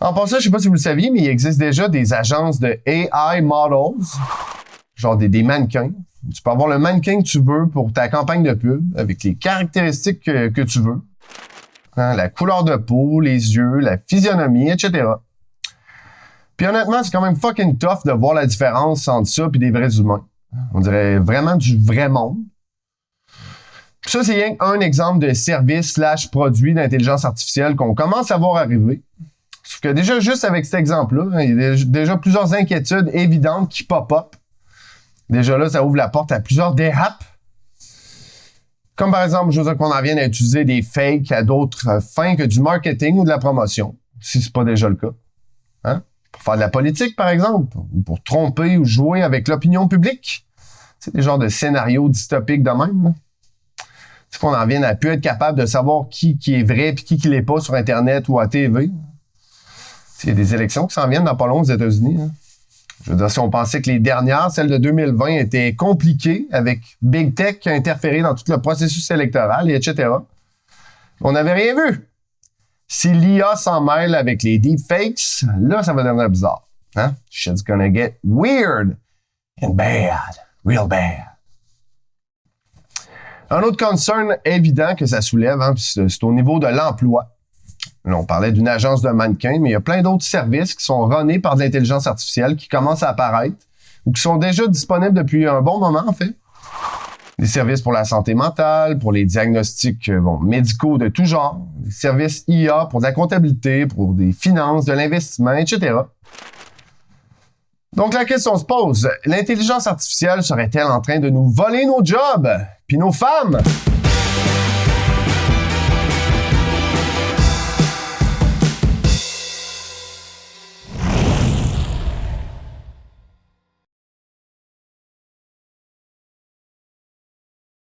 En passant, je sais pas si vous le saviez, mais il existe déjà des agences de AI models, genre des mannequins. Tu peux avoir le mannequin que tu veux pour ta campagne de pub, avec les caractéristiques que tu veux. Hein, la couleur de peau, les yeux, la physionomie, etc. Puis honnêtement, c'est quand même fucking tough de voir la différence entre ça et des vrais humains. On dirait vraiment du vrai monde. Puis ça, c'est rien qu'un exemple de service/produit d'intelligence artificielle qu'on commence à voir arriver. Sauf que déjà, juste avec cet exemple-là, il y a déjà plusieurs inquiétudes évidentes qui pop-up. Déjà là, ça ouvre la porte à plusieurs dérapes. Comme par exemple, je veux dire qu'on en vienne à utiliser des fakes à d'autres fins que du marketing ou de la promotion, si c'est pas déjà le cas. Hein? Pour faire de la politique, par exemple, ou pour tromper ou jouer avec l'opinion publique. C'est des genres de scénarios dystopiques de même. Là. C'est qu'on en vienne à plus être capable de savoir qui est vrai et qui l'est pas sur Internet ou à TV. Il y a des élections qui s'en viennent dans pas long aux États-Unis. Hein. Je veux dire, si on pensait que les dernières, celles de 2020, étaient compliquées avec Big Tech qui a interféré dans tout le processus électoral, et etc. On n'avait rien vu. Si l'IA s'en mêle avec les deepfakes, là, ça va devenir bizarre. Hein? Shit's gonna get weird and bad. Real bad. Un autre concern évident que ça soulève, hein, c'est au niveau de l'emploi. Là, on parlait d'une agence de mannequins, mais il y a plein d'autres services qui sont runnés par de l'intelligence artificielle qui commencent à apparaître ou qui sont déjà disponibles depuis un bon moment, en fait. Des services pour la santé mentale, pour les diagnostics médicaux de tout genre, des services IA pour de la comptabilité, pour des finances, de l'investissement, etc. Donc la question se pose, l'intelligence artificielle serait-elle en train de nous voler nos jobs, puis nos femmes?